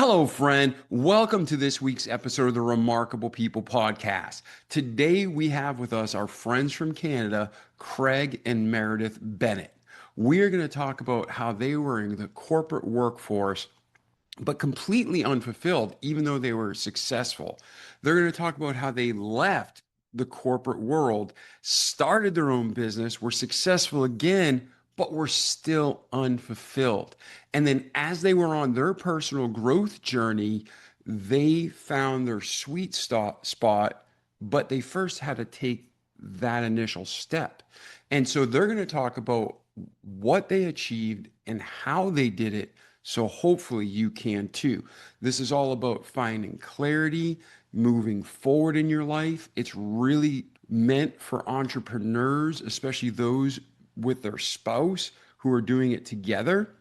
Hello, friend. Welcome to this week's episode of the Remarkable People podcast. Today, we have with us our friends from Canada, Craig and Meredith Bennett. We are going to talk about how they were in the corporate workforce, but completely unfulfilled, even though they were successful. They're going to talk about how they left the corporate world, started their own business, were successful again, but were still unfulfilled. And then as they were on their personal growth journey, they found their sweet spot, but they first had to take that initial step. And so they're going to talk about what they achieved and how they did it. So hopefully you can too. This is all about finding clarity, moving forward in your life. It's really meant for entrepreneurs, especially those with their spouse who are doing it together.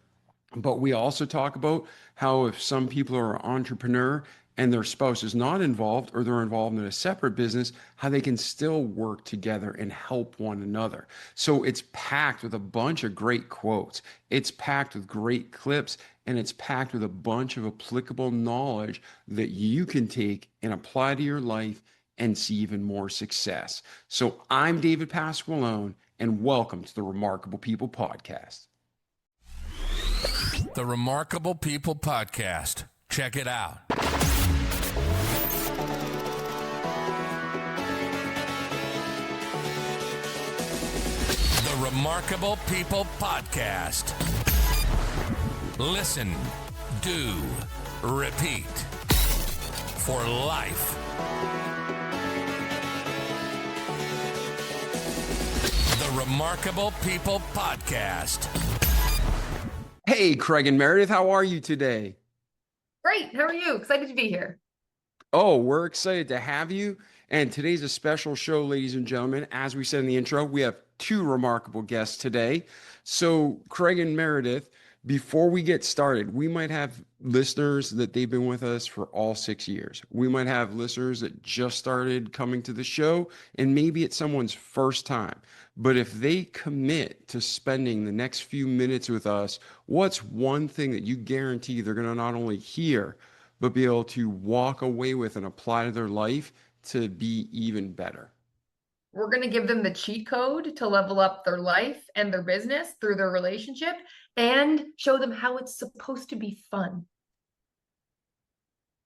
But we also talk about how if some people are an entrepreneur and their spouse is not involved or they're involved in a separate business, how they can still work together and help one another. So it's packed with a bunch of great quotes. It's packed with great clips, and it's packed with a bunch of applicable knowledge that you can take and apply to your life and see even more success. So I'm David Pasqualone, and welcome to the Remarkable People podcast. The Remarkable People podcast. Check it out. The Remarkable People podcast. Listen, do, repeat for life. The Remarkable People podcast. Hey, Craig and Meredith, how are you today? Great. How are you? Excited to be here. Oh, we're excited to have you. And today's a special show, ladies and gentlemen. As we said in the intro, we have two remarkable guests today. So, Craig and Meredith, before we get started, we might have listeners that they've been with us for all 6 years. We might have listeners that just started coming to the show, and maybe it's someone's first time. But if they commit to spending the next few minutes with us, what's one thing that you guarantee they're going to not only hear, but be able to walk away with and apply to their life to be even better? We're going to give them the cheat code to level up their life and their business through their relationship and show them how it's supposed to be fun.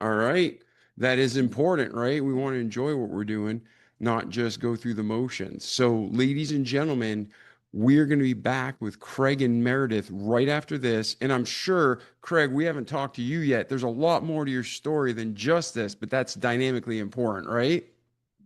All right. That is important, right? We want to enjoy what we're doing, not just go through the motions. So, ladies and gentlemen, we're going to be back with Craig and Meredith right after this. And I'm sure, Craig, we haven't talked to you yet. There's a lot more to your story than just this, but that's dynamically important, right?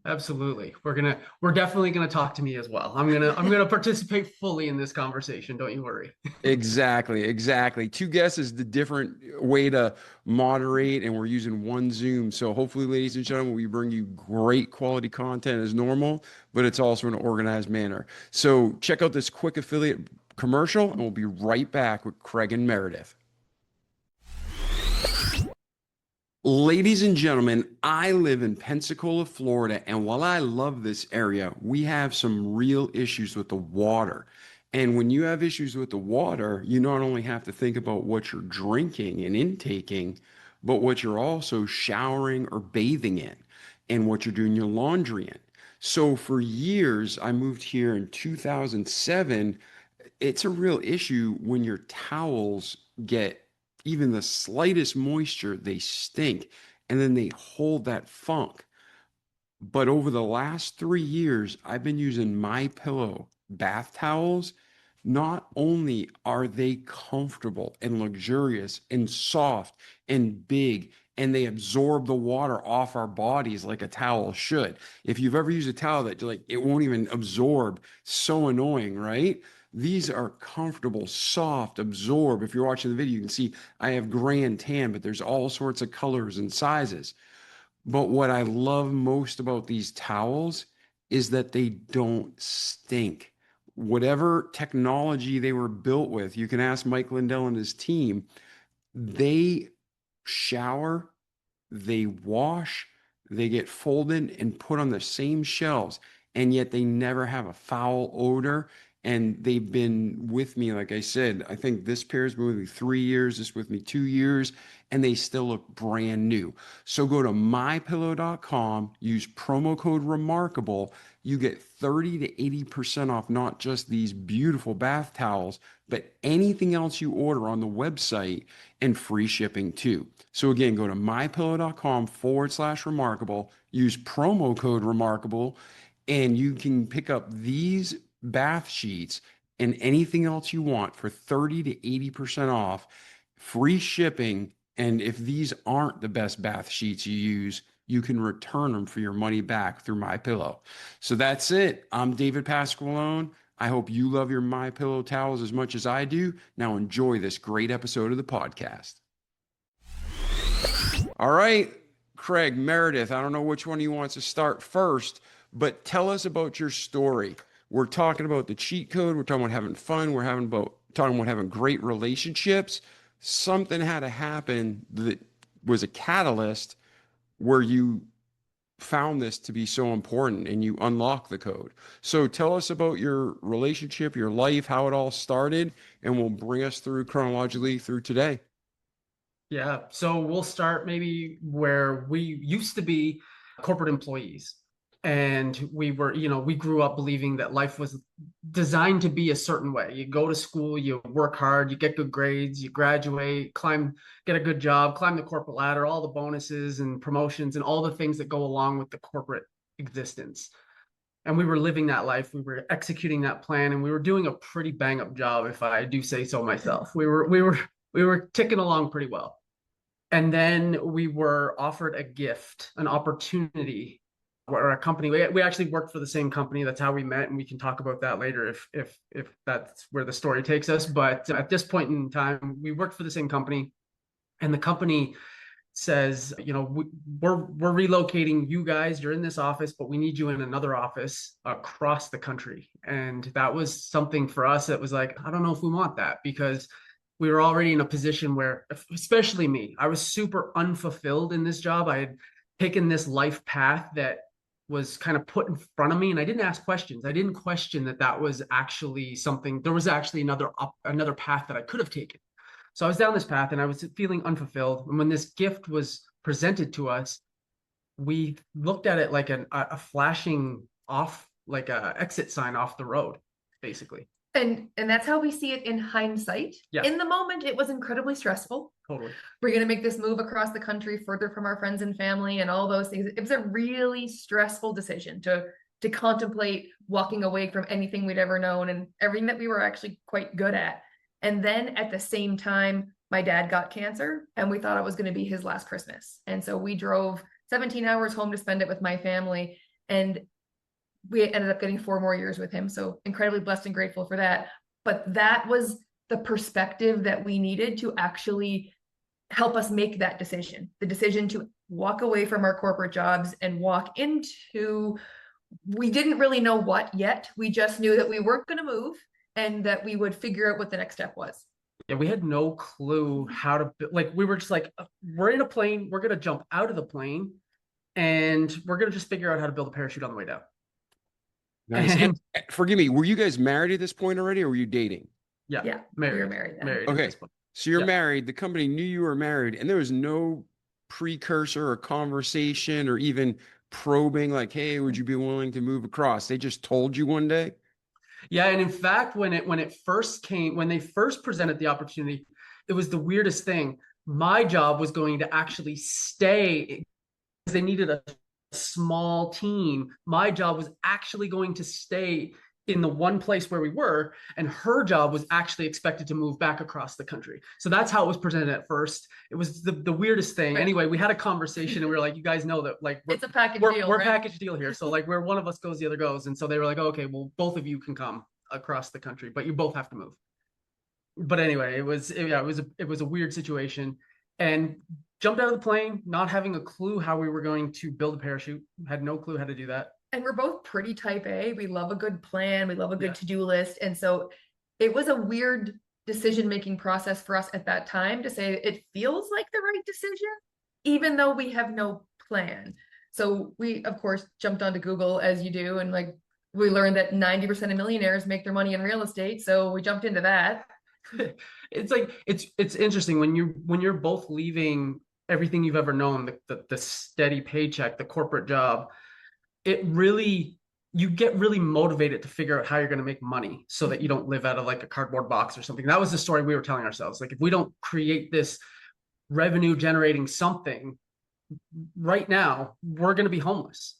Absolutely. We're definitely gonna talk to me as well. I'm gonna participate fully in this conversation. Don't you worry. Exactly. Two guests is the different way to moderate, and we're using one Zoom. So hopefully, ladies and gentlemen, we bring you great quality content as normal, but it's also in an organized manner. So check out this quick affiliate commercial, and we'll be right back with Craig and Meredith. Ladies and gentlemen, I live in Pensacola, Florida, and while I love this area, we have some real issues with the water. And when you have issues with the water, you not only have to think about what you're drinking and intaking, but what you're also showering or bathing in and what you're doing your laundry in. So for years, I moved here in 2007. It's a real issue when your towels get even the slightest moisture, they stink, and then they hold that funk. But over the last 3 years, I've been using MyPillow bath towels. Not only are they comfortable and luxurious and soft and big, and they absorb the water off our bodies like a towel should. If you've ever used a towel that like it won't even absorb, so annoying, right? These are comfortable, soft, absorb. If you're watching the video, you can see I have gray and tan, but there's all sorts of colors and sizes. But what I love most about these towels is that they don't stink. Whatever technology they were built with, you can ask Mike Lindell and his team, they shower, they wash, they get folded and put on the same shelves, and yet they never have a foul odor. and they've been with me. Like I said, I think this pair's been with me 3 years, this with me 2 years, and they still look brand new. So go to mypillow.com, use promo code remarkable. You get 30 to 80% off not just these beautiful bath towels, but anything else you order on the website, and free shipping too. So again, go to mypillow.com/remarkable, use promo code remarkable, and you can pick up these bath sheets and anything else you want for 30 to 80% off, free shipping. And if these aren't the best bath sheets you use, you can return them for your money back through MyPillow. So that's it. I'm David Pasqualone. I hope you love your MyPillow towels as much as I do. Now enjoy this great episode of the podcast. All right, Craig, Meredith, I don't know which one of you wants to start first, but tell us about your story. We're talking about the cheat code. We're talking about having fun. We're talking about having great relationships. Something had to happen that was a catalyst where you found this to be so important and you unlock the code. So tell us about your relationship, your life, how it all started, and we'll bring us through chronologically through today. Yeah. So we'll start maybe where we used to be corporate employees. And we were, we grew up believing that life was designed to be a certain way. You go to school, you work hard, you get good grades, you graduate, get a good job, climb the corporate ladder, all the bonuses and promotions and all the things that go along with the corporate existence. And we were living that life. We were executing that plan, and we were doing a pretty bang up job, if I do say so myself. We were ticking along pretty well. And then we were offered a gift, an opportunity, where a company, we actually worked for the same company. That's how we met, and we can talk about that later if that's where the story takes us. But at this point in time, we worked for the same company, and the company says, we're relocating you guys. You're in this office, but we need you in another office across the country. And that was something for us that was like, I don't know if we want that, because we were already in a position where, especially me, I was super unfulfilled in this job. I had taken this life path that was kind of put in front of me, and I didn't ask questions. I didn't question that was actually something. There was actually another path that I could have taken. So I was down this path and I was feeling unfulfilled. And when this gift was presented to us, we looked at it like a flashing off, like a exit sign off the road, basically. And that's how we see it in hindsight. Yeah. In the moment, it was incredibly stressful. Totally. We're going to make this move across the country, further from our friends and family and all those things. It was a really stressful decision to contemplate walking away from anything we'd ever known and everything that we were actually quite good at. And then at the same time, my dad got cancer, and we thought it was going to be his last Christmas. And so we drove 17 hours home to spend it with my family. And we ended up getting 4 more years with him. So incredibly blessed and grateful for that. But that was the perspective that we needed to actually help us make that decision. The decision to walk away from our corporate jobs and walk into, we didn't really know what yet. We just knew that we weren't going to move and that we would figure out what the next step was. Yeah, we had no clue how to, we were just like, we're in a plane, we're going to jump out of the plane, and we're going to just figure out how to build a parachute on the way down. Nice. And forgive me, were you guys married at this point already, or were you dating? Yeah, married. We were married then. Married. Okay, so you're married. The company knew you were married, and there was no precursor or conversation or even probing, like, hey, would you be willing to move across? They just told you one day? Yeah, and in fact, when they first presented the opportunity, it was the weirdest thing. My job was going to actually stay, because they needed a small team. My job was actually going to stay in the one place where we were, and her job was actually expected to move back across the country. So that's how it was presented at first. It was the weirdest thing. Right. Anyway, we had a conversation, and we were like, you guys know that it's a package deal. We're right? Package deal here. So where one of us goes, the other goes. And so they were like, oh, okay, well, both of you can come across the country, but you both have to move. But anyway, it was a weird situation. And jumped out of the plane, not having a clue how we were going to build a parachute, had no clue how to do that. And we're both pretty type A. We love a good plan. We love a good to-do list. And so it was a weird decision-making process for us at that time to say it feels like the right decision, even though we have no plan. So we, of course, jumped onto Google, as you do, and we learned that 90% of millionaires make their money in real estate. So we jumped into that. It's like it's interesting when you're both leaving everything you've ever known, the steady paycheck, the corporate job. It really, you get really motivated to figure out how you're going to make money so that you don't live out of like a cardboard box or something. That was the story we were telling ourselves. Like, if we don't create this revenue generating something right now, we're going to be homeless.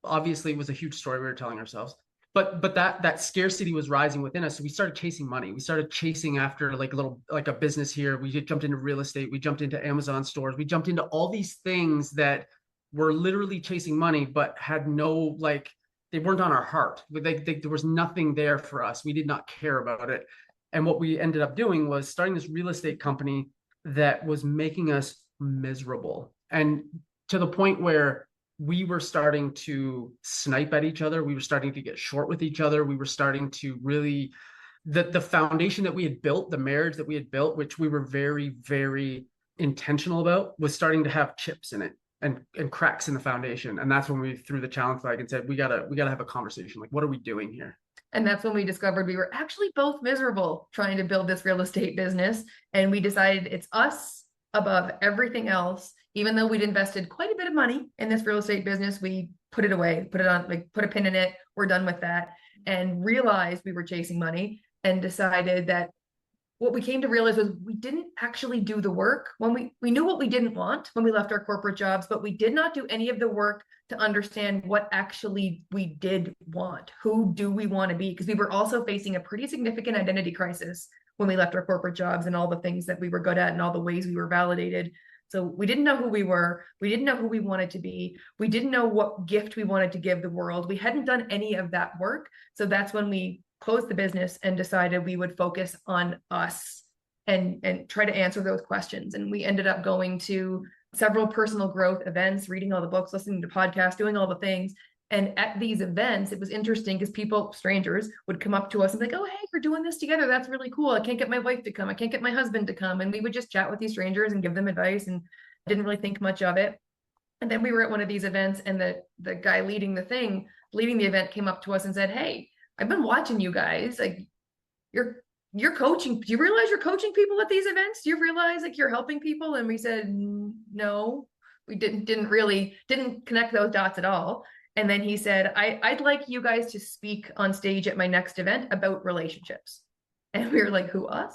Obviously, it was a huge story we were telling ourselves. But that scarcity was rising within us. So we started chasing money. We started chasing after like a business here. We jumped into real estate. We jumped into Amazon stores. We jumped into all these things that were literally chasing money, but had no, like, they weren't on our heart. There was nothing there for us. We did not care about it. And what we ended up doing was starting this real estate company that was making us miserable. And to the point where we were starting to snipe at each other. We were starting to get short with each other. We were starting to really, the foundation that we had built, the marriage that we had built, which we were very, very intentional about, was starting to have chips in it and cracks in the foundation. And that's when we threw the challenge flag and said, we gotta have a conversation. Like, what are we doing here? And that's when we discovered we were actually both miserable trying to build this real estate business. And we decided it's us above everything else. Even though we'd invested quite a bit of money in this real estate business, we put it away, put it on, like, put a pin in it. We're done with that, and realized we were chasing money, and decided that what we came to realize was we didn't actually do the work. When we knew what we didn't want when we left our corporate jobs, but we did not do any of the work to understand what actually we did want. Who do we want to be? Because we were also facing a pretty significant identity crisis when we left our corporate jobs, and all the things that we were good at and all the ways we were validated. So we didn't know who we were. We didn't know who we wanted to be. We didn't know what gift we wanted to give the world. We hadn't done any of that work. So that's when we closed the business and decided we would focus on us and try to answer those questions. And we ended up going to several personal growth events, reading all the books, listening to podcasts, doing all the things. And at these events, it was interesting because people, strangers, would come up to us and be like, oh, hey, we're doing this together. That's really cool. I can't get my wife to come. I can't get my husband to come. And we would just chat with these strangers and give them advice, and didn't really think much of it. And then we were at one of these events, and the guy leading the event came up to us and said, hey, I've been watching you guys. Like, you're coaching. Do you realize you're coaching people at these events? Do you realize, like, you're helping people? And we said, no, we didn't connect those dots at all. And then he said, I'd like you guys to speak on stage at my next event about relationships. And we were like, who, us?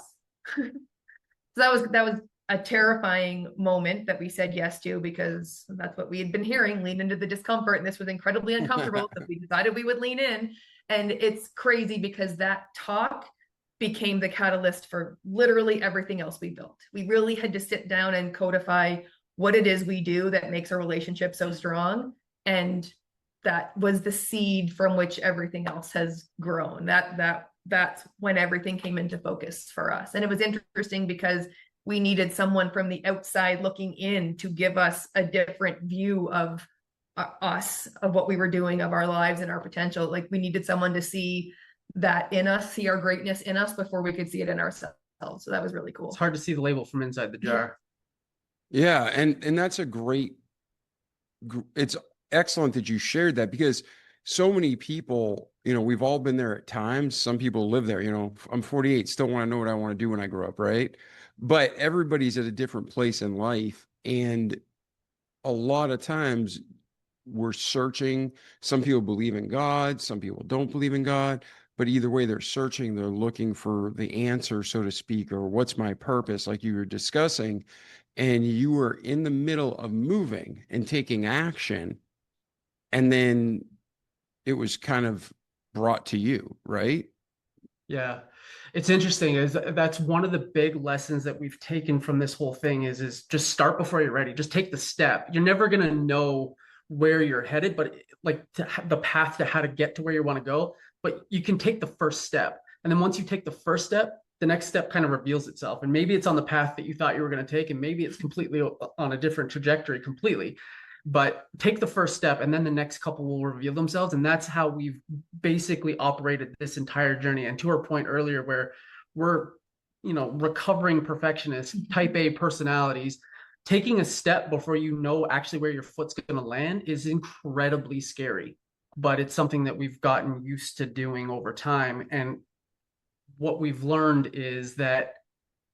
So that was a terrifying moment that we said yes to, because that's what we had been hearing, lean into the discomfort. And this was incredibly uncomfortable. So we decided we would lean in. And it's crazy because that talk became the catalyst for literally everything else we built. We really had to sit down and codify what it is we do that makes our relationship so strong. And that was the seed from which everything else has grown. That's when everything came into focus for us. And it was interesting because we needed someone from the outside looking in to give us a different view of us, of what we were doing, of our lives and our potential. Like, we needed someone to see that in us, see our greatness in us before we could see it in ourselves. So that was really cool. It's hard to see the label from inside the jar. Yeah. And that's it's excellent that you shared that, because so many people, we've all been there at times. Some people live there, I'm 48, still want to know what I want to do when I grow up, right? But everybody's at a different place in life. And a lot of times we're searching. Some people believe in God, some people don't believe in God, but either way, they're searching, they're looking for the answer, so to speak, or what's my purpose, like you were discussing. And you were in the middle of moving and taking action. And then it was kind of brought to you, right? Yeah. It's interesting. That's one of the big lessons that we've taken from this whole thing is just start before you're ready. Just take the step. You're never going to know where you're headed, but like the path to how to get to where you want to go, but you can take the first step. And then once you take the first step, the next step kind of reveals itself. And maybe it's on the path that you thought you were going to take, and maybe it's completely on a different trajectory completely. But take the first step, and then the next couple will reveal themselves. And that's how we've basically operated this entire journey. And to our point earlier, where we're, recovering perfectionists, type A personalities, taking a step before you know actually where your foot's going to land is incredibly scary. but it's something that we've gotten used to doing over time. And what we've learned is that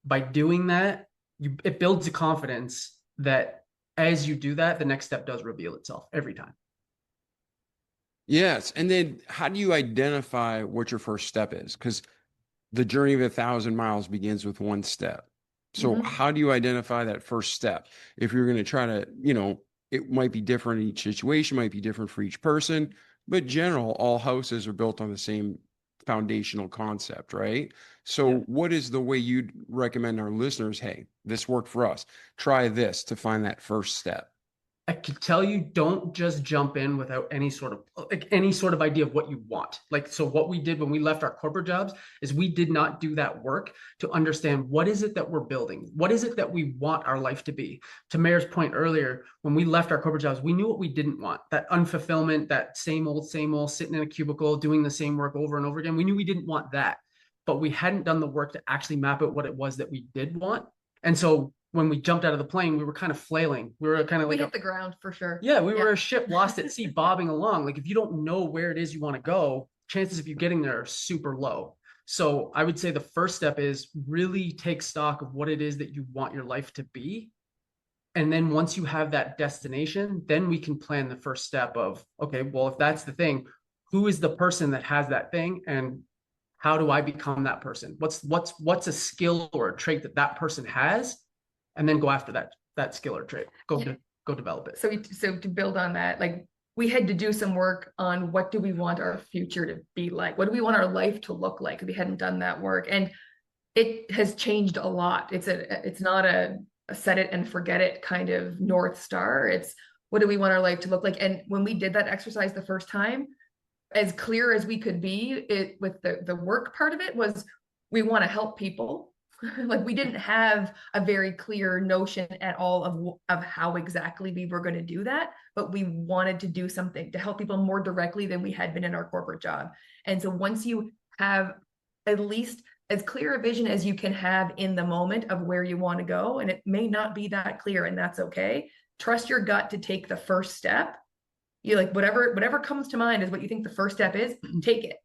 by doing that, it builds a confidence that as you do that, the next step does reveal itself every time. Yes. And then how do you identify what your first step is? Because the journey of 1,000 miles begins with one step. So Mhm. how do you identify that first step? If you're going to try to, it might be different in each situation, might be different for each person, but general, all houses are built on the same foundational concept, right? So Yeah. what is the way you'd recommend our listeners, hey, this worked for us. Try this to find that first step. I could tell you, don't just jump in without any sort of idea of what you want. Like, so what we did when we left our corporate jobs is we did not do that work to understand what is it that we're building? What is it that we want our life to be? To Mayor's point earlier, when we left our corporate jobs, we knew what we didn't want. That unfulfillment, that same old, sitting in a cubicle, doing the same work over and over again. We knew we didn't want that, but we hadn't done the work to actually map out what it was that we did want. And so when we jumped out of the plane, we were kind of flailing. We were kind of We like hit the ground for sure. yeah, we were a ship lost at sea, bobbing along. Like if you don't know where it is you want to go, chances of you getting there are super low. So I would say the first step is really take stock of what it is that you want your life to be. And then once you have that destination, then we can plan the first step of, okay, well, if that's the thing, who is the person that has that thing? And how do I become that person? What's a skill or a trait that person has? And then go after that skill or trait. Go develop it. So to build on that, like we had to do some work on what do we want our future to be like? What do we want our life to look like? We hadn't done that work, and it has changed a lot. It's not a set it and forget it kind of North Star. It's what do we want our life to look like? And when we did that exercise the first time, as clear as we could be, it with the work part of it was we want to help people. Like we didn't have a very clear notion at all of how exactly we were going to do that, but we wanted to do something to help people more directly than we had been in our corporate job. And so once you have at least as clear a vision as you can have in the moment of where you want to go, and it may not be that clear, and that's okay. Trust your gut to take the first step. You like whatever comes to mind is what you think the first step is, take it.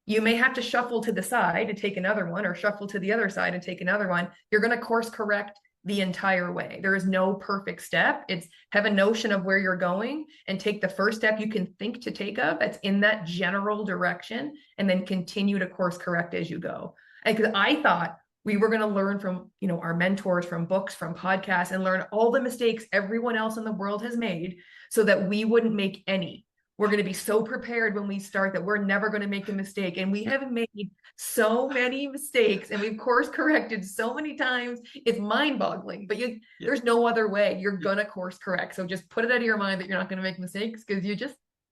You may have to shuffle to the side to take another one, or shuffle to the other side and take another one. You're going to course correct the entire way. There is no perfect step. It's have a notion of where you're going and take the first step you can think to take of that's in that general direction, and then continue to course correct as you go. And because I thought we were going to learn from, our mentors, from books, from podcasts, and learn all the mistakes everyone else in the world has made so that we wouldn't make any. We're going to be so prepared when we start that we're never going to make a mistake. And we have made so many mistakes, and we've course corrected so many times. It's mind boggling, but there's no other way. You're going to course correct. So just put it out of your mind that you're not going to make mistakes, because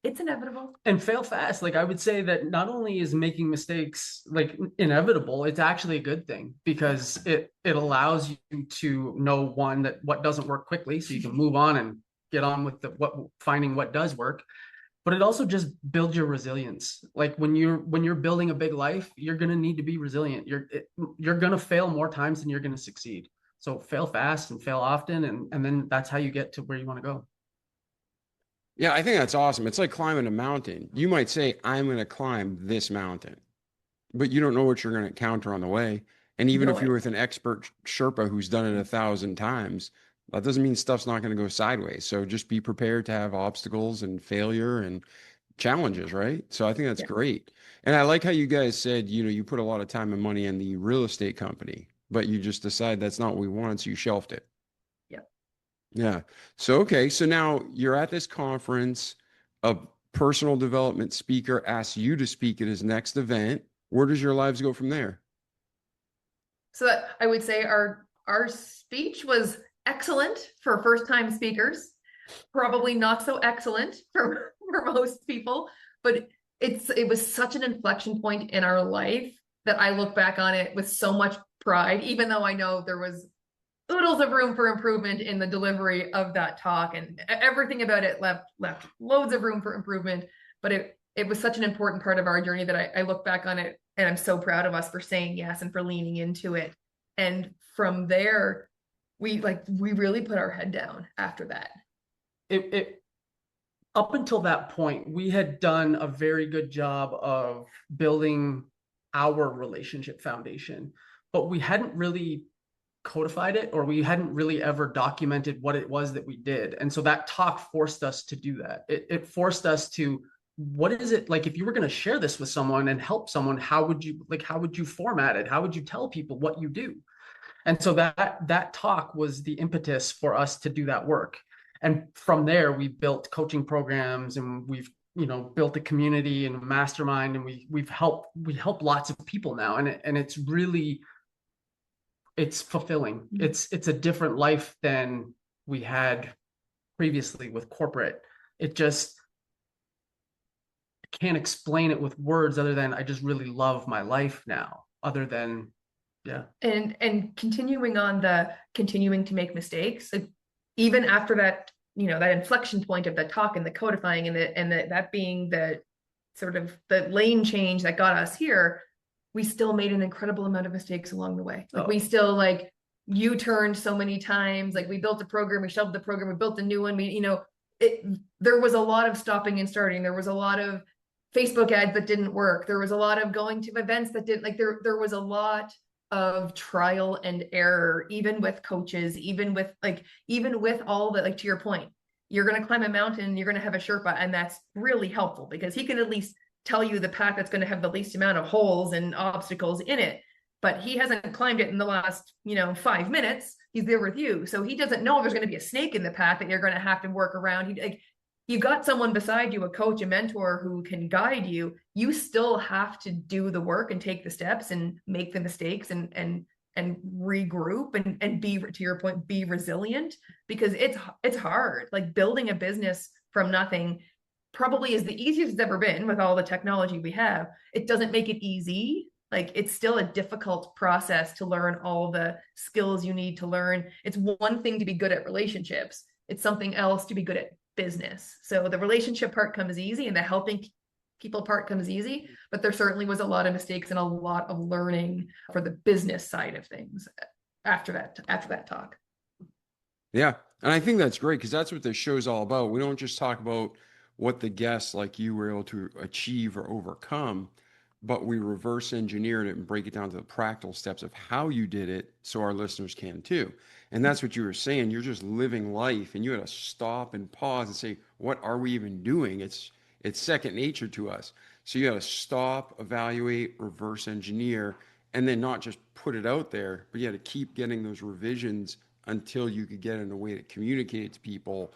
it's inevitable. And fail fast. Like I would say that not only is making mistakes like inevitable, it's actually a good thing, because it allows you to know what doesn't work quickly, so you can move on and get on with finding what does work. But it also just builds your resilience. Like when you're building a big life, you're going to need to be resilient. You're going to fail more times than you're going to succeed. So fail fast and fail often. And then that's how you get to where you want to go. Yeah, I think that's awesome. It's like climbing a mountain. You might say, I'm going to climb this mountain, but you don't know what you're going to encounter on the way. And even if you're with an expert Sherpa who's done it 1,000 times, that doesn't mean stuff's not going to go sideways. So just be prepared to have obstacles and failure and challenges, right? So I think that's great. And I like how you guys said, you put a lot of time and money in the real estate company, but you just decided that's not what we wanted, so you shelved it. Yeah. So, okay. So now you're at this conference, a personal development speaker asks you to speak at his next event. Where does your lives go from there? So I would say our speech was excellent for first-time speakers, probably not so excellent for most people, but it was such an inflection point in our life that I look back on it with so much pride, even though I know there was oodles of room for improvement in the delivery of that talk, and everything about it left loads of room for improvement. But it was such an important part of our journey that I look back on it and I'm so proud of us for saying yes and for leaning into it. And from there, we really put our head down after that. up until that point, we had done a very good job of building our relationship foundation, but we hadn't really codified it, or we hadn't really ever documented what it was that we did. And so that talk forced us to do that. It forced us to, what is it like if you were going to share this with someone and help someone, how would you format it? How would you tell people what you do? And so that talk was the impetus for us to do that work. And from there, we built coaching programs, and we've built a community and a mastermind, and we help lots of people now, and it's really, it's fulfilling. It's a different life than we had previously with corporate. It just, I can't explain it with words other than I just really love my life now, other than, yeah. And continuing to make mistakes, like even after that, that inflection point of the talk and the codifying and that being the sort of the lane change that got us here, we still made an incredible amount of mistakes along the way. Like we still U-turned so many times. Like we built a program, we shelved the program, we built a new one. There was a lot of stopping and starting. There was a lot of Facebook ads that didn't work. There was a lot of going to events that didn't, there was a lot of trial and error, even with coaches, even with all that, to your point, you're going to climb a mountain, you're going to have a Sherpa, and that's really helpful because he can at least tell you the path that's going to have the least amount of holes and obstacles in it. But he hasn't climbed it in the last, 5 minutes. He's there with you. So he doesn't know if there's going to be a snake in the path that you're going to have to work around. You got someone beside you, a coach, a mentor who can guide you. You still have to do the work and take the steps and make the mistakes and regroup and be, to your point, be resilient, because it's hard. Like building a business from nothing probably is the easiest it's ever been with all the technology we have. It doesn't make it easy. Like it's still a difficult process to learn all the skills you need to learn. It's one thing to be good at relationships. It's something else to be good at business. So the relationship part comes easy and the helping people part comes easy, but there certainly was a lot of mistakes and a lot of learning for the business side of things after that talk. Yeah. And I think that's great because that's what this show's all about. We don't just talk about what the guests like you were able to achieve or overcome, but we reverse engineer it and break it down to the practical steps of how you did it so our listeners can too. And that's what you were saying. You're just living life and you had to stop and pause and say, what are we even doing? It's second nature to us. So you got to stop, evaluate, reverse engineer, and then not just put it out there, but you had to keep getting those revisions until you could get in a way to communicate to people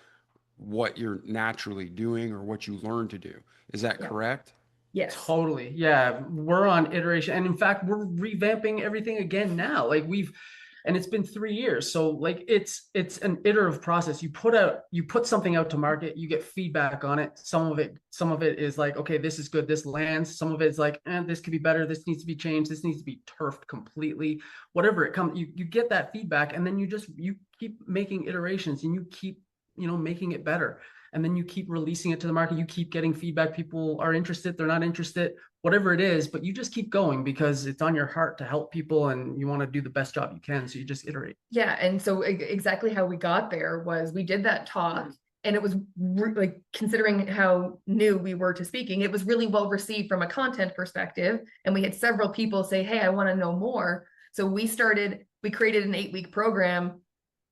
what you're naturally doing or what you learn to do. Is that correct? Yes. Totally. Yeah. We're on iteration. And in fact, we're revamping everything again now. And it's been 3 years. So it's an iterative process. You put something out to market, you get feedback on it. Some of it is like, okay, this is good, this lands. Some of it is like, this could be better. This needs to be changed. This needs to be turfed completely. Whatever it comes, you get that feedback, and then you keep making iterations, and you keep, making it better. And then you keep releasing it to the market. You keep getting feedback. People are interested, they're not interested, whatever it is, but you just keep going because it's on your heart to help people and you want to do the best job you can. So you just iterate. Yeah. And so exactly how we got there was we did that talk, and it was considering how new we were to speaking, it was really well received from a content perspective. And we had several people say, hey, I want to know more. So we created an 8-week program,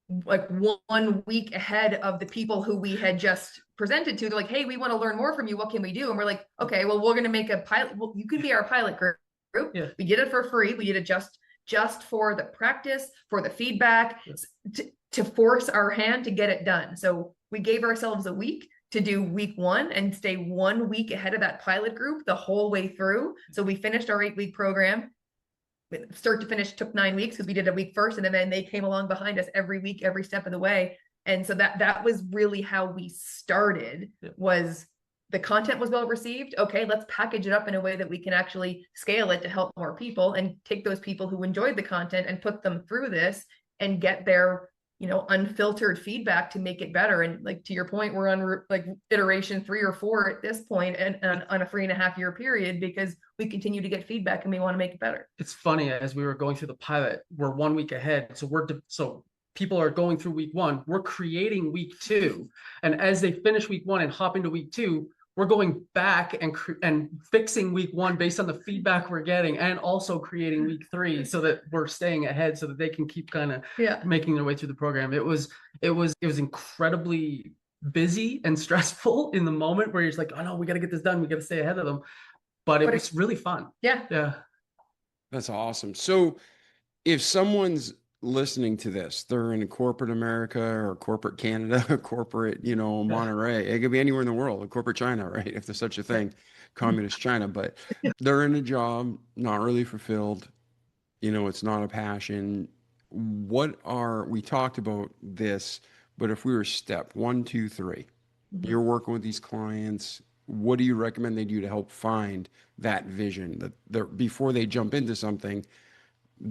1 week ahead of the people who we had just presented to. They're like, hey, we want to learn more from you. What can we do? And we're like, okay, well, we're going to make a pilot. Well, you could be our pilot group. Yeah. We did it for free. We did it just for the practice, for the feedback, to force our hand to get it done. So we gave ourselves a week to do week 1 and stay 1 week ahead of that pilot group the whole way through. So we finished our 8-week program. Start to finish took 9 weeks because we did a week first, and then they came along behind us every week, every step of the way. And so that was really how we started. Was the content was well received. Okay, let's package it up in a way that we can actually scale it to help more people, and take those people who enjoyed the content and put them through this and get their unfiltered feedback to make it better. And to your point, we're on iteration 3 or 4 at this point, and on a 3.5-year period, because we continue to get feedback and we want to make it better. It's funny, as we were going through the pilot, we're 1 week ahead. So people are going through week one, we're creating week two. And as they finish week one and hop into week two, we're going back and fixing week one based on the feedback we're getting, and also creating week three so that we're staying ahead so that they can keep kind of making their way through the program. It was incredibly busy and stressful in the moment where you're just like, oh no, we got to get this done. We got to stay ahead of them. But it was really fun. Yeah. Yeah. That's awesome. So if someone's listening to this, they're in corporate America or corporate Canada, corporate, Monterey. It could be anywhere in the world, corporate China, right? If there's such a thing, communist China, but they're in a job, not really fulfilled. It's not a passion. We talked about this, but if we were step 1, 2, 3, you're working with these clients, what do you recommend they do to help find that vision that before they jump into something?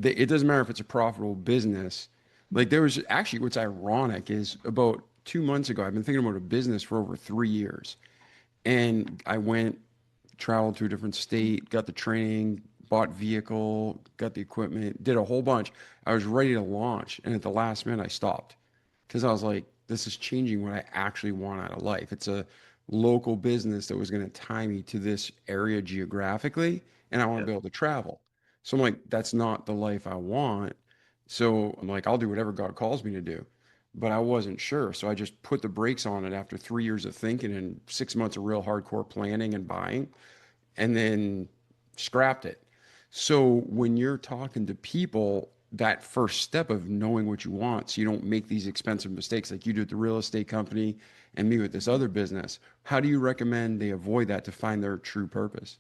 It doesn't matter if it's a profitable business. Like there was actually, what's ironic is about 2 months ago, I've been thinking about a business for over 3 years. And I traveled to a different state, got the training, bought vehicle, got the equipment, did a whole bunch. I was ready to launch. And at the last minute, I stopped because I was like, this is changing what I actually want out of life. It's a local business that was going to tie me to this area geographically, and I want to be able to travel. So I'm like, that's not the life I want. So I'm like, I'll do whatever God calls me to do. But I wasn't sure. So I just put the brakes on it after 3 years of thinking and 6 months of real hardcore planning and buying, and then scrapped it. So when you're talking to people, that first step of knowing what you want so you don't make these expensive mistakes like you do at the real estate company and me with this other business, how do you recommend they avoid that to find their true purpose?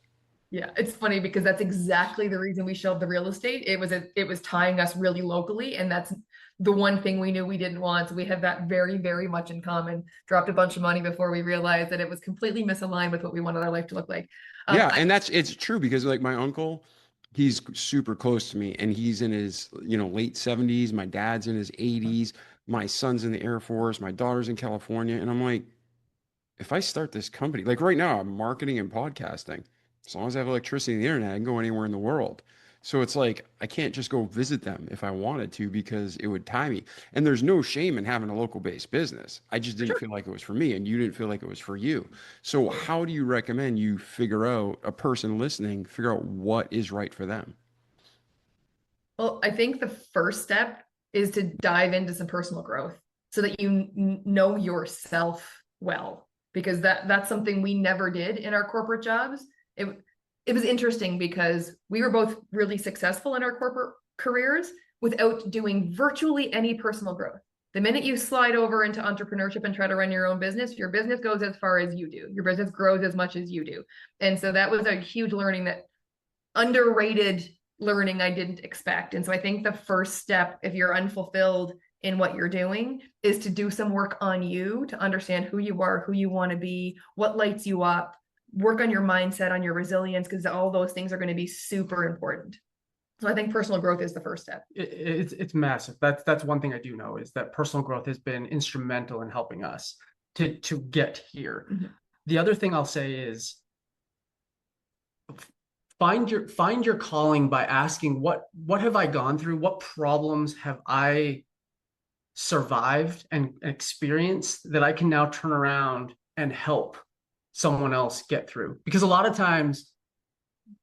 Yeah, it's funny because that's exactly the reason we shelved the real estate. It was tying us really locally, and that's the one thing we knew we didn't want. So we have that very, very much in common. Dropped a bunch of money before we realized that it was completely misaligned with what we wanted our life to look like. Yeah, and it's true because like my uncle, he's super close to me and he's in his, late 70s. My dad's in his 80s. My son's in the Air Force. My daughter's in California. And I'm like, if I start this company, like right now, I'm marketing and podcasting. As long as I have electricity and the internet, I can go anywhere in the world. So it's like, I can't just go visit them if I wanted to because it would tie me. And there's no shame in having a local based business. I just didn't feel like it was for me and you didn't feel like it was for you. So how do you recommend you figure out, a person listening, figure out what is right for them? Well, I think the first step is to dive into some personal growth so that you know yourself well, because that's something we never did in our corporate jobs. It was interesting because we were both really successful in our corporate careers without doing virtually any personal growth. The minute you slide over into entrepreneurship and try to run your own business, your business goes as far as you do. Your business grows as much as you do. And so that was a huge learning, that underrated learning I didn't expect. And so I think the first step, if you're unfulfilled in what you're doing, is to do some work on you to understand who you are, who you want to be, what lights you up, work on your mindset, on your resilience, because all those things are going to be super important. So I think personal growth is the first step. It's massive. That's one thing I do know, is that personal growth has been instrumental in helping us to get here. Mm-hmm. The other thing I'll say is find your calling by asking what have I gone through? What problems have I survived and experienced that I can now turn around and help someone else get through? Because a lot of times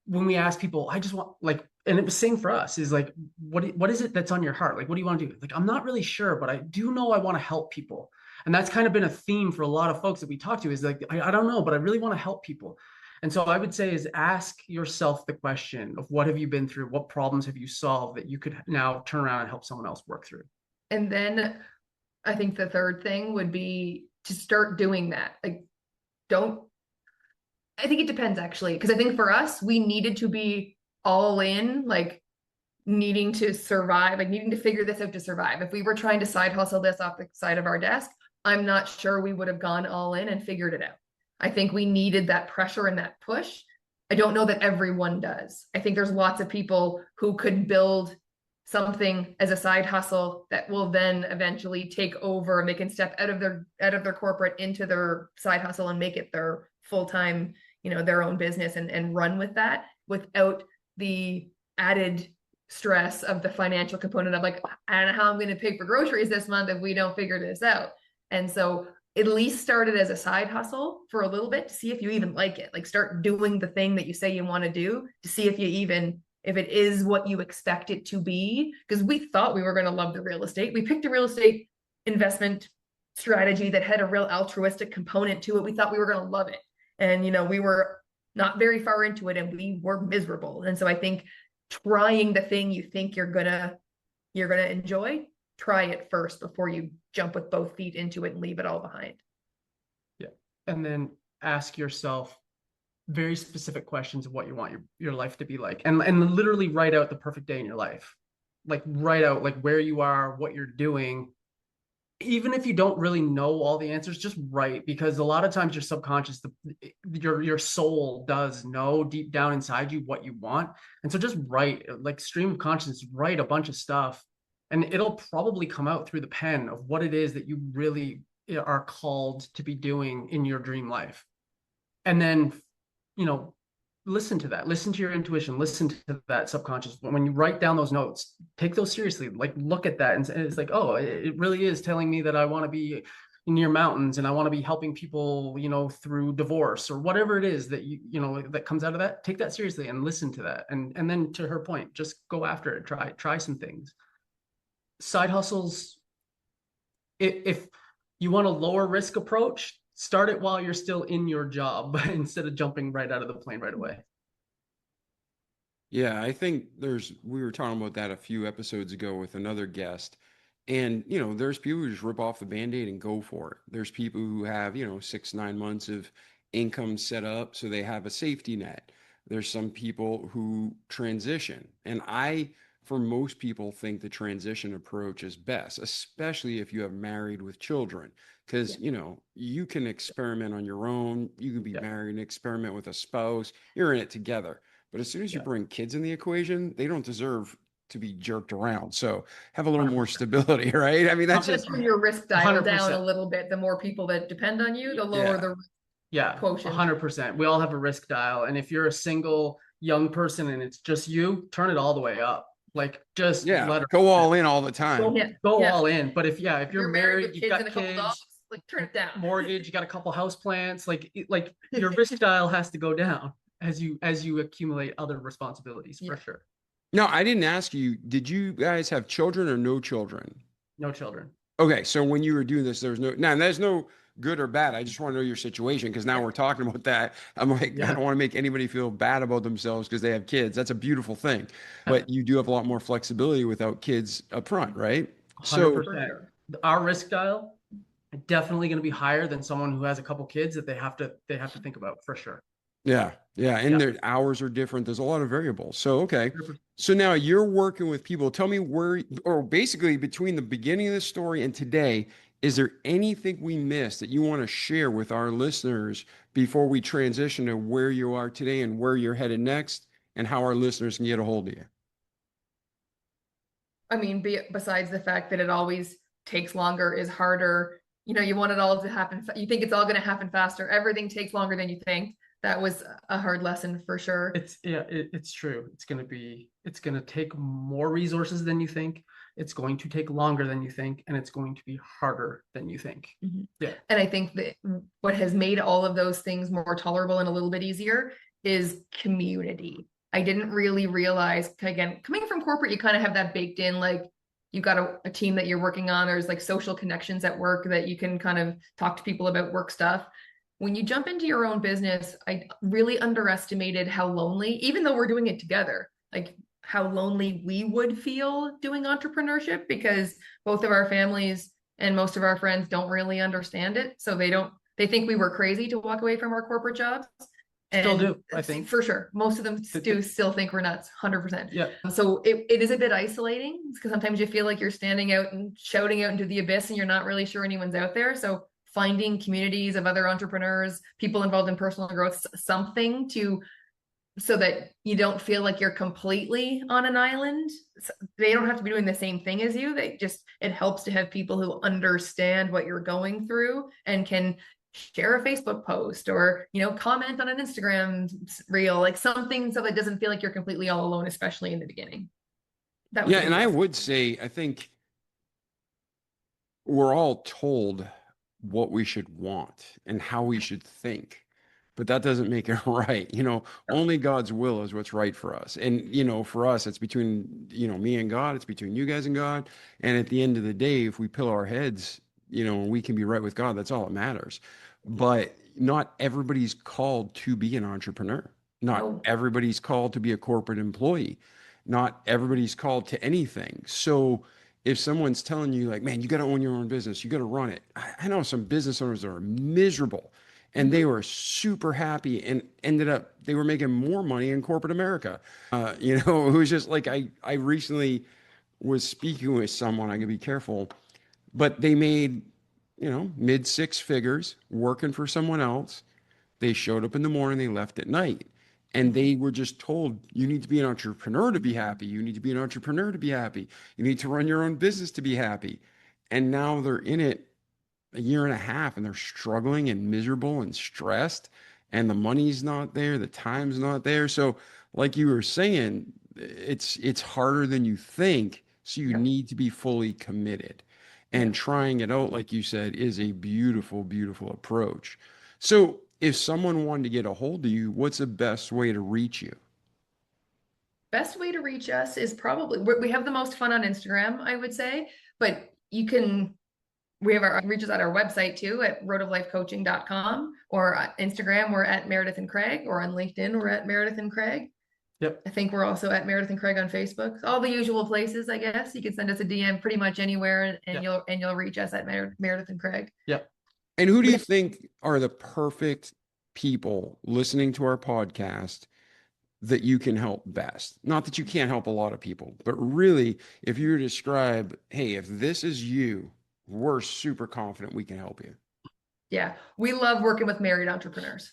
when we ask people, I just want, like, and it was same for us, is like, what is it that's on your heart? Like, what do you want to do? Like, I'm not really sure, but I do know I want to help people. And that's kind of been a theme for a lot of folks that we talk to, is like, I don't know, but I really want to help people. And so I would say is ask yourself the question of what have you been through? What problems have you solved that you could now turn around and help someone else work through? And then I think the third thing would be to start doing that. Like, I think it depends actually, because I think for us, we needed to be all in, like needing to survive, like needing to figure this out to survive. If we were trying to side hustle this off the side of our desk, I'm not sure we would have gone all in and figured it out. I think we needed that pressure and that push. I don't know that everyone does. I think there's lots of people who could build something as a side hustle that will then eventually take over, and they can step out of their corporate into their side hustle and make it their full-time, their own business and run with that without the added stress of the financial component of like, I don't know how I'm going to pay for groceries this month if we don't figure this out. And so at least start it as a side hustle for a little bit to see if you even like it. Like start doing the thing that you say you want to do to see if you even, if it is what you expect it to be. Because we thought we were going to love the real estate. We picked a real estate investment strategy that had a real altruistic component to it. We thought we were going to love it. And, you know, we were not very far into it and we were miserable. And so I think trying the thing you think you're gonna enjoy, try it first before you jump with both feet into it and leave it all behind. Yeah. And then ask yourself very specific questions of what you want your life to be like. And literally write out the perfect day in your life. Like write out like where you are, what you're doing. Even if you don't really know all the answers, just write, because a lot of times your subconscious, your soul does know deep down inside you what you want. And so just write, like stream of consciousness, write a bunch of stuff, and it'll probably come out through the pen of what it is that you really are called to be doing in your dream life. And then, you know, listen to that, listen to your intuition, listen to that subconscious. When you write down those notes, take those seriously, like look at that. And it's like, oh, it really is telling me that I want to be near mountains and I want to be helping people, you know, through divorce or whatever it is that you know, that comes out of that. Take that seriously and listen to that. And then to her point, just go after it, try some things. Side hustles, if you want a lower risk approach, start it while you're still in your job instead of jumping right out of the plane right away. Yeah, I think we were talking about that a few episodes ago with another guest. And, you know, there's people who just rip off the Band-Aid and go for it. There's people who have, you know, 6, 9 months of income set up so they have a safety net. There's some people who transition. And for most people, think the transition approach is best, especially if you have married with children. Because, you know, you can experiment on your own. You can be married and experiment with a spouse. You're in it together. But as soon as you bring kids in the equation, they don't deserve to be jerked around. So have a little more stability, right? I mean, that's just turn your risk dial 100%. down a little bit. The more people that depend on you, the lower the quotient. 100%. We all have a risk dial. And if you're a single young person and it's just you, turn it all the way up. Like just let her go all in all the time. Go all in. But if you're married, you've got and a couple kids, dogs, like turn it down. mortgage, you got a couple house plants, like your risk dial has to go down as you accumulate other responsibilities, for sure. No, I didn't ask you, did you guys have children or no children? No children. Okay, so when you were doing this, there's no good or bad. I just want to know your situation, because now we're talking about that. I'm like, I don't want to make anybody feel bad about themselves because they have kids. That's a beautiful thing. But you do have a lot more flexibility without kids up front, right? 100%. Our risk dial definitely going to be higher than someone who has a couple kids that they have to think about, for sure. Yeah. And their hours are different. There's a lot of variables. So, okay. So now you're working with people. Tell me or basically between the beginning of the story and today, is there anything we missed that you want to share with our listeners before we transition to where you are today and where you're headed next, and how our listeners can get a hold of you? I mean, besides the fact that it always takes longer, is harder, you know, you want it all to happen. You think it's all going to happen faster. Everything takes longer than you think. That was a hard lesson for sure. It's true. It's going to take more resources than you think. It's going to take longer than you think, and it's going to be harder than you think. Mm-hmm. Yeah. And I think that what has made all of those things more tolerable and a little bit easier is community. I didn't really realize, again, coming from corporate, you kind of have that baked in, like you've got a team that you're working on. There's like social connections at work that you can kind of talk to people about work stuff. When you jump into your own business, I really underestimated how lonely, even though we're doing it together, like how lonely we would feel doing entrepreneurship, because both of our families and most of our friends don't really understand it. So they think we were crazy to walk away from our corporate jobs. Still do, I think. For sure. Most of them do still think we're nuts, 100%. Yeah. So it is a bit isolating, because sometimes you feel like you're standing out and shouting out into the abyss and you're not really sure anyone's out there. So finding communities of other entrepreneurs, people involved in personal growth, something so that you don't feel like you're completely on an island. They don't have to be doing the same thing as you. It helps to have people who understand what you're going through and can share a Facebook post or, you know, comment on an Instagram reel, like something so that it doesn't feel like you're completely all alone, especially in the beginning. That would Yeah, be and I amazing. would say I think we're all told what we should want and how we should think, but that doesn't make it right. Only God's will is what's right for us. And, for us, it's between, me and God, it's between you guys and God. And at the end of the day, if we pillow our heads, we can be right with God. That's all that matters. But not everybody's called to be an entrepreneur. Not No. everybody's called to be a corporate employee. Not everybody's called to anything. So, if someone's telling you like, man, you got to own your own business, you got to run it. I know some business owners that are miserable and they Mhm. were super happy and ended up, they were making more money in corporate America. It was just like, I recently was speaking with someone, I gotta be careful, but they made, mid six figures working for someone else. They showed up in the morning, they left at night. And Mhm. they were just told, you need to be an entrepreneur to be happy. You need to be an entrepreneur to be happy. You need to run your own business to be happy. And now they're in it a year and a half and they're struggling and miserable and stressed. And the money's not there, the time's not there. So, like you were saying, it's harder than you think. So you Yeah. need to be fully committed. Yeah. And trying it out, like you said, is a beautiful, beautiful approach. So, if someone wanted to get a hold of you, what's the best way to reach you? Best way to reach us is probably we have the most fun on Instagram, I would say, but we have our reaches at our website too at roadoflifecoaching.com, or Instagram, we're at Meredith and Craig, or on LinkedIn, we're at Meredith and Craig. Yep. I think we're also at Meredith and Craig on Facebook. All the usual places, I guess. You can send us a DM pretty much anywhere, and Yep. you'll reach us at Meredith and Craig. Yep. And who do We you think are the perfect people listening to our podcast that you can help best? Not that you can't help a lot of people, but really, if you were to describe, hey, if this is you, we're super confident we can help you. Yeah, we love working with married entrepreneurs.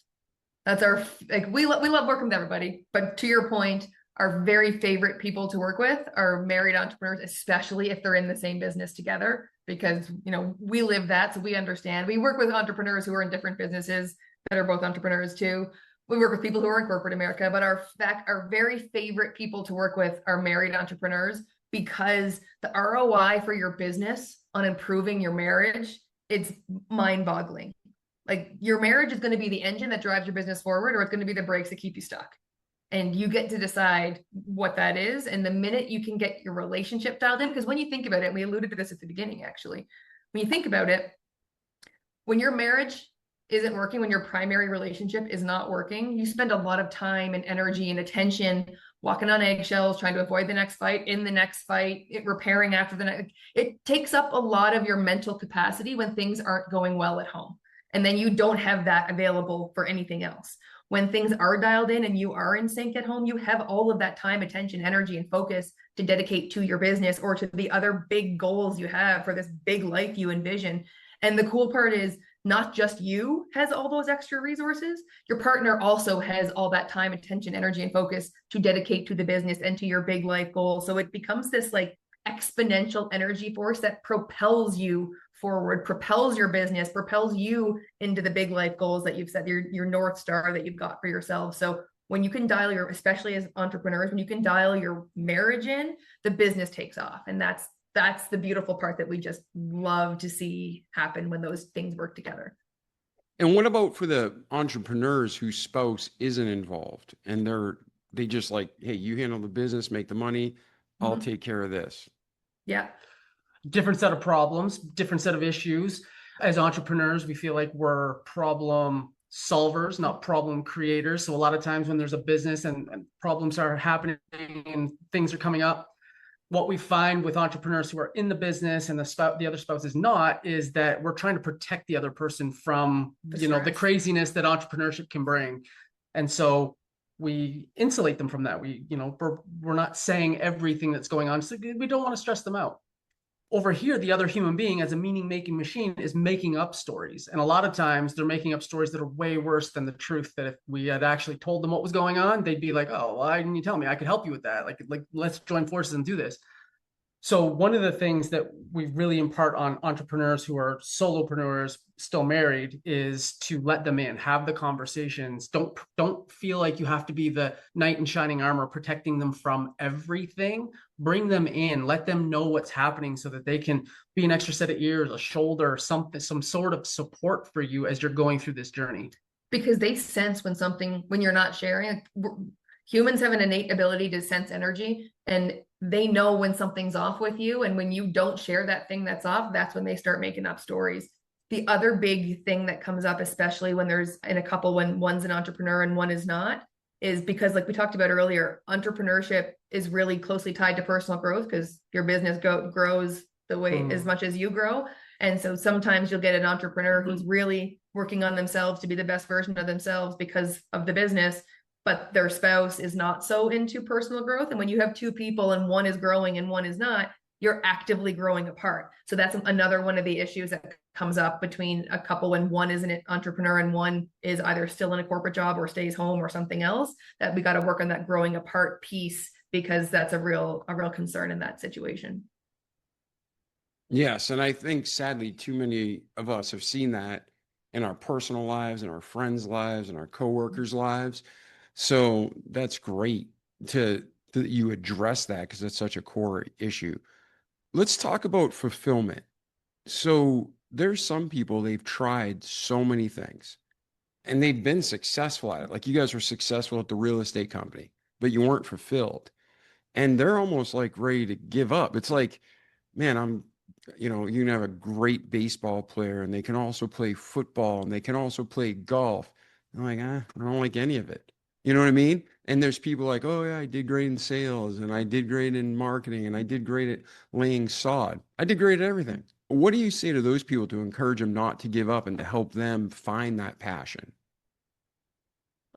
That's our like we love working with everybody, but to your point, our very favorite people to work with are married entrepreneurs, especially if they're in the same business together, because we live that, so we understand. We work with entrepreneurs who are in different businesses that are both entrepreneurs too. We work with people who are in corporate America, but our very favorite people to work with are married entrepreneurs, because the ROI for your business on improving your marriage, it's mind-boggling. Like, your marriage is going to be the engine that drives your business forward, or it's going to be the brakes that keep you stuck. And you get to decide what that is. And the minute you can get your relationship dialed in, because when you think about it, we alluded to this at the beginning, actually, when you think about it, when your marriage isn't working, when your primary relationship is not working, you spend a lot of time and energy and attention walking on eggshells, trying to avoid the next fight, in the next fight, repairing after the next. It takes up a lot of your mental capacity when things aren't going well at home. And then you don't have that available for anything else. When things are dialed in and you are in sync at home, you have all of that time, attention, energy, and focus to dedicate to your business or to the other big goals you have for this big life you envision. And the cool part is, not just you has all those extra resources, your partner also has all that time, attention, energy, and focus to dedicate to the business and to your big life goals. So it becomes this like exponential energy force that propels you forward, propels your business, propels you into the big life goals that you've set, your North Star that you've got for yourself. So when you can dial your, especially as entrepreneurs, when you can dial your marriage in, the business takes off. And that's the beautiful part that we just love to see happen when those things work together. And what about for the entrepreneurs whose spouse isn't involved and they just like, hey, you handle the business, make the money, I'll take care of this. Yeah. Different set of problems, different set of issues. As entrepreneurs, we feel like we're problem solvers, not problem creators. So a lot of times when there's a business and problems are happening and things are coming up, what we find with entrepreneurs who are in the business and the other spouse is not, is that we're trying to protect the other person from the craziness that entrepreneurship can bring. And so we insulate them from that. We're not saying everything that's going on, so we don't want to stress them out. Over here, the other human being, as a meaning-making machine, is making up stories. And a lot of times they're making up stories that are way worse than the truth, that if we had actually told them what was going on, they'd be like, oh, why didn't you tell me? I could help you with that. Like let's join forces and do this. So one of the things that we really impart on entrepreneurs who are solopreneurs, still married, is to let them in, have the conversations. Don't feel like you have to be the knight in shining armor protecting them from everything. Bring them in, let them know what's happening so that they can be an extra set of ears, a shoulder, something, some sort of support for you as you're going through this journey. Because they sense when you're not sharing. Humans have an innate ability to sense energy, and they know when something's off with you. And when you don't share that thing that's off, that's when they start making up stories. The other big thing that comes up, especially when there's in a couple, when one's an entrepreneur and one is not, is because, like we talked about earlier, entrepreneurship is really closely tied to personal growth, because your business grows the way as much as you grow. And so sometimes you'll get an entrepreneur who's really working on themselves to be the best version of themselves because of the business, but their spouse is not so into personal growth. And when you have two people and one is growing and one is not, you're actively growing apart. So that's another one of the issues that comes up between a couple when one is an entrepreneur and one is either still in a corporate job or stays home or something else, that we got to work on that growing apart piece, because that's a real concern in that situation. Yes. And I think sadly, too many of us have seen that in our personal lives, in our friends' lives, in our coworkers' lives. So that's great that you address that, because that's such a core issue. Let's talk about fulfillment. So there's some people, they've tried so many things and they've been successful at it. Like you guys were successful at the real estate company, but you weren't fulfilled. And they're almost like ready to give up. It's like, man, you can have a great baseball player and they can also play football and they can also play golf. I'm like, I don't like any of it. You know what I mean? And there's people like, oh yeah, I did great in sales and I did great in marketing and I did great at laying sod. I did great at everything. What do you say to those people to encourage them not to give up and to help them find that passion?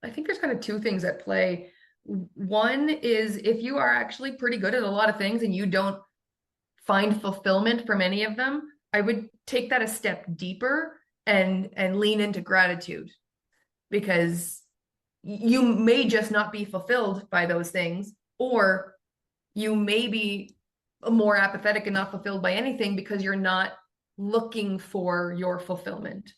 I think there's kind of two things at play. One is, if you are actually pretty good at a lot of things and you don't find fulfillment from any of them, I would take that a step deeper and lean into gratitude, because you may just not be fulfilled by those things, or you may be more apathetic and not fulfilled by anything because you're not looking for your fulfillment.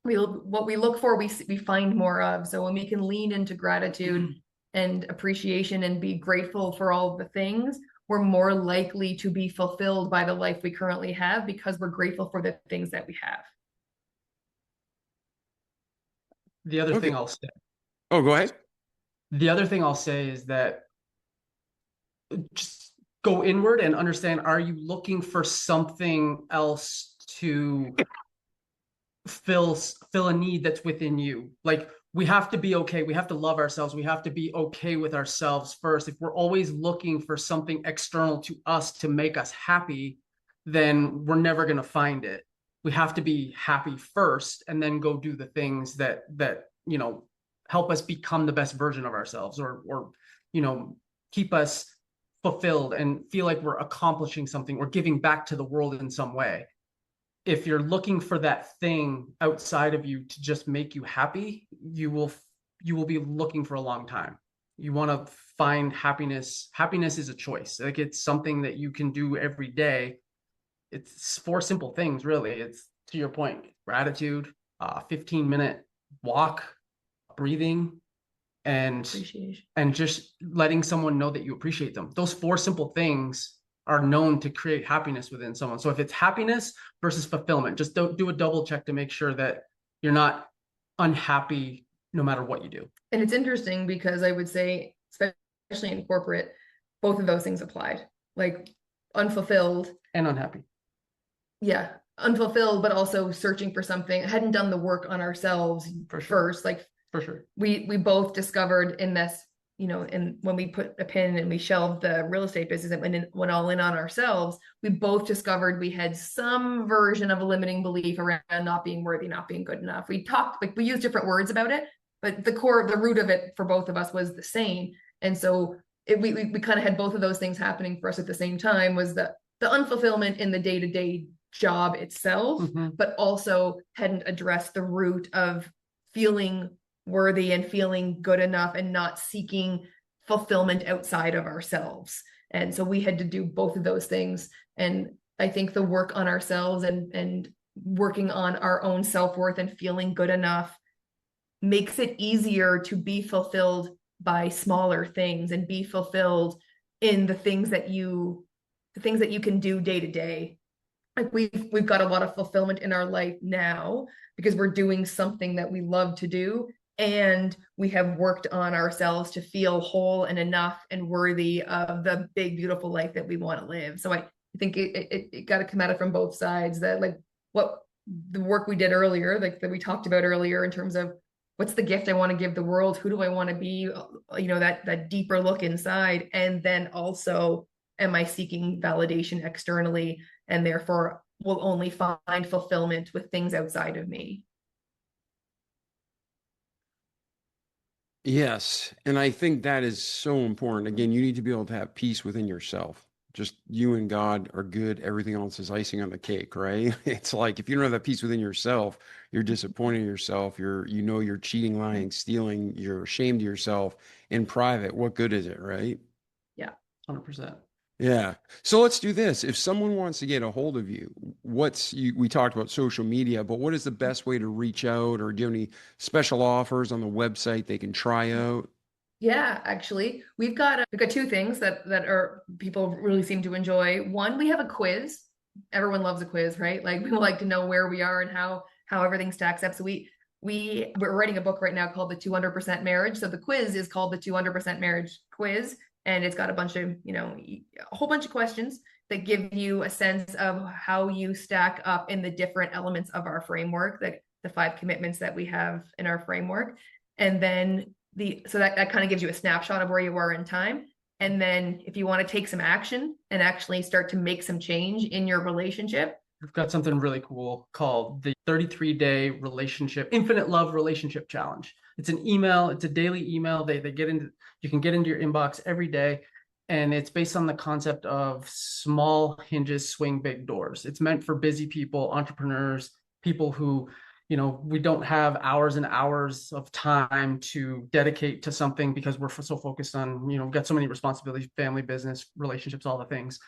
What we look for, we find more of. So when we can lean into gratitude and appreciation and be grateful for all the things, we're more likely to be fulfilled by the life we currently have, because we're grateful for the things that we have. The other thing I'll say. Oh, go ahead. The other thing I'll say is that just go inward and understand, are you looking for something else to fill a need that's within you? Like, we have to be okay. We have to love ourselves. We have to be okay with ourselves first. If we're always looking for something external to us to make us happy, then we're never going to find it. We have to be happy first and then go do the things that help us become the best version of ourselves, or keep us fulfilled and feel like we're accomplishing something or giving back to the world in some way. If you're looking for that thing outside of you to just make you happy, you will be looking for a long time. You want to find happiness. Happiness is a choice. Like, it's something that you can do every day. It's 4 simple things, really. It's, to your point, gratitude, 15-minute walk, breathing, and just letting someone know that you appreciate them. Those 4 simple things are known to create happiness within someone. So if it's happiness versus fulfillment, just don't do a double check to make sure that you're not unhappy no matter what you do. And it's interesting because I would say, especially in corporate, both of those things applied. Like, unfulfilled and unhappy. Yeah, unfulfilled, but also searching for something. Hadn't done the work on ourselves first. Like, for sure, we both discovered in this, and when we put a pin and we shelved the real estate business and went all in on ourselves, we both discovered we had some version of a limiting belief around not being worthy, not being good enough. We talked, like, we used different words about it, but the root of it for both of us was the same. And so we kind of had both of those things happening for us at the same time, was the unfulfillment in the day-to-day job itself, but also hadn't addressed the root of feeling worthy and feeling good enough and not seeking fulfillment outside of ourselves. And so we had to do both of those things. And I think the work on ourselves and working on our own self-worth and feeling good enough makes it easier to be fulfilled by smaller things and be fulfilled in the things that you can do day to day. Like we've got a lot of fulfillment in our life now because we're doing something that we love to do, and we have worked on ourselves to feel whole and enough and worthy of the big beautiful life that we want to live. So I think it got to come at it from both sides, that like what the work we did earlier, like that we talked about earlier, in terms of what's the gift I want to give the world, who do I want to be, that deeper look inside, and then also, am I seeking validation externally, and therefore will only find fulfillment with things outside of me. Yes. And I think that is so important. Again, you need to be able to have peace within yourself. Just you and God are good. Everything else is icing on the cake, right? It's like if you don't have that peace within yourself, you're disappointing yourself. You're cheating, lying, stealing, you're ashamed of yourself in private. What good is it, right? Yeah. 100%. Yeah. So let's do this. If someone wants to get a hold of you, we talked about social media, but what is the best way to reach out, or do you have any special offers on the website they can try out? Yeah, actually, we've got two things that are people really seem to enjoy. One, we have a quiz. Everyone loves a quiz, right? Like we like to know where we are and how everything stacks up. So we're writing a book right now called the 200% Marriage. So the quiz is called the 200% Marriage Quiz, and it's got a bunch of, a whole bunch of questions that give you a sense of how you stack up in the different elements of our framework, like the 5 commitments that we have in our framework. And then so that kind of gives you a snapshot of where you are in time. And then if you want to take some action and actually start to make some change in your relationship, We've got something really cool called the 33-day infinite love relationship challenge. It's an email, it's a daily email. You can get into your inbox every day. And it's based on the concept of small hinges swing big doors. It's meant for busy people, entrepreneurs, people who, we don't have hours and hours of time to dedicate to something because we're so focused on, we've got so many responsibilities, family, business, relationships, all the things.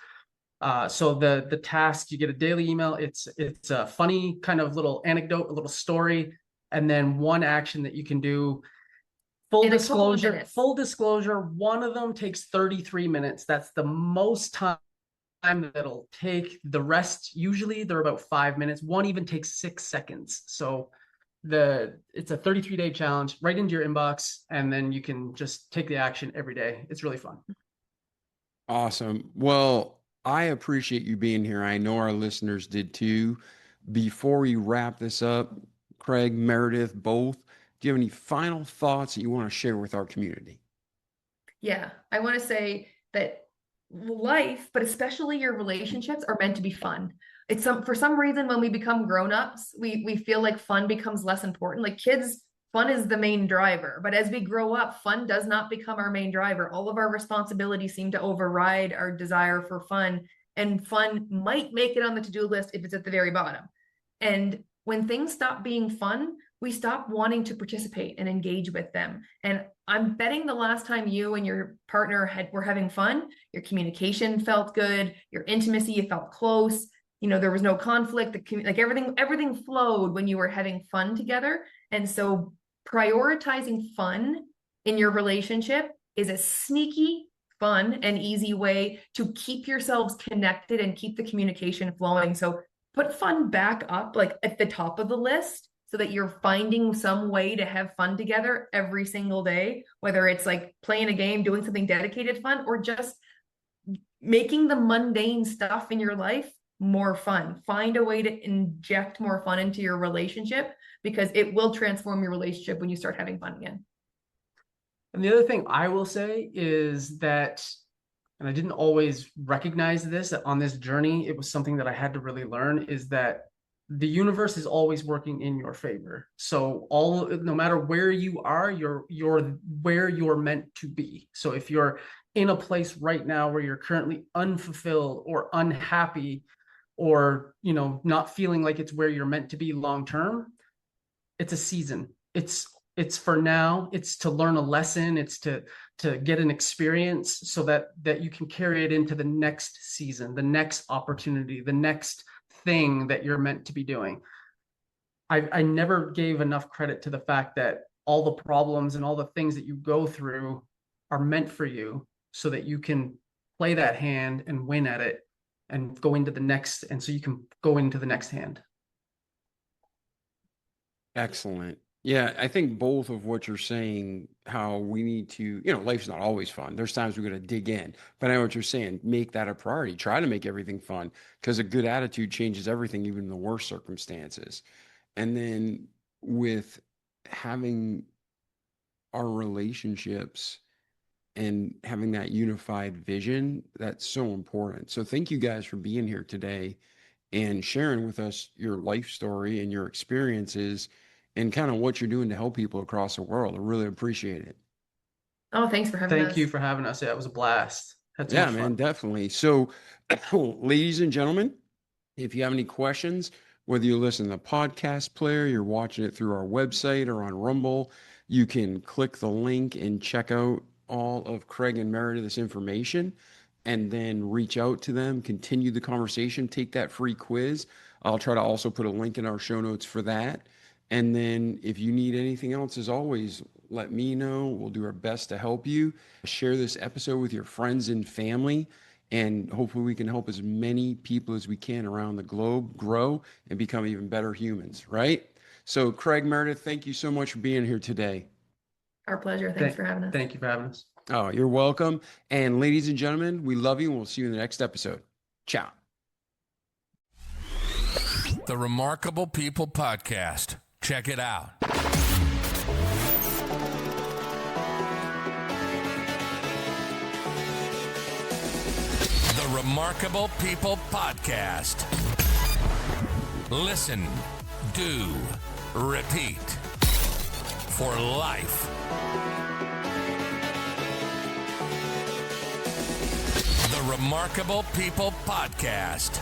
So the task, you get a daily email. It's a funny kind of little anecdote, a little story, and then one action that you can do. Full disclosure, one of them takes 33 minutes. That's the most time that'll take. The rest, usually they're about 5 minutes. One even takes 6 seconds. So it's a 33-day challenge right into your inbox, and then you can just take the action every day. It's really fun. Awesome. Well, I appreciate you being here. I know our listeners did too. Before we wrap this up, Craig, Meredith, both, do you have any final thoughts that you want to share with our community? Yeah, I want to say that life, but especially your relationships, are meant to be fun. For some reason when we become grown-ups, we feel like fun becomes less important. Like kids, fun is the main driver, but as we grow up, fun does not become our main driver. All of our responsibilities seem to override our desire for fun, and fun might make it on the to-do list if it's at the very bottom. And when things stop being fun, we stop wanting to participate and engage with them. And I'm betting the last time you and your partner were having fun, your communication felt good, your intimacy, you felt close, there was no conflict, like everything flowed when you were having fun together. And so prioritizing fun in your relationship is a sneaky, fun, and easy way to keep yourselves connected and keep the communication flowing. So put fun back up, like at the top of the list, so that you're finding some way to have fun together every single day, whether it's like playing a game, doing something dedicated fun, or just making the mundane stuff in your life more fun. Find a way to inject more fun into your relationship, because it will transform your relationship when you start having fun again. And the other thing I will say is that, and I didn't always recognize this, that on this journey, it was something that I had to really learn, is that the universe is always working in your favor. So no matter where you are, you're where you're meant to be. So if you're in a place right now where you're currently unfulfilled or unhappy, or not feeling like it's where you're meant to be long term, it's a season. It's it's for now. It's to learn a lesson. It's to get an experience so that you can carry it into the next season, the next opportunity, the next thing that you're meant to be doing. I never gave enough credit to the fact that all the problems and all the things that you go through are meant for you so that you can play that hand and win at it and go into the next. And so you can go into the next hand. Excellent. Yeah, I think both of what you're saying, how we need to, life's not always fun. There's times we're going to dig in, but I know what you're saying. Make that a priority. Try to make everything fun because a good attitude changes everything, even in the worst circumstances. And then with having our relationships and having that unified vision, that's so important. So thank you guys for being here today and sharing with us your life story and your experiences and kind of what you're doing to help people across the world. I really appreciate it. Oh, thanks for having us. Thank you for having us. Yeah, it was a blast. Had so Yeah, much man, fun. definitely. So, ladies and gentlemen, if you have any questions, whether you listen to the podcast player, you're watching it through our website or on Rumble, you can click the link and check out all of Craig and Meredith's information and then reach out to them, continue the conversation, take that free quiz. I'll try to also put a link in our show notes for that. And then if you need anything else, as always, let me know. We'll do our best to help you. Share this episode with your friends and family. And hopefully we can help as many people as we can around the globe grow and become even better humans, right? So Craig, Meredith, thank you so much for being here today. Our pleasure. Thanks for having us. Thank you for having us. Oh, you're welcome. And ladies and gentlemen, we love you and we'll see you in the next episode. Ciao. The Remarkable People Podcast. Check it out. The Remarkable People Podcast. Listen, do, repeat for life. The Remarkable People Podcast.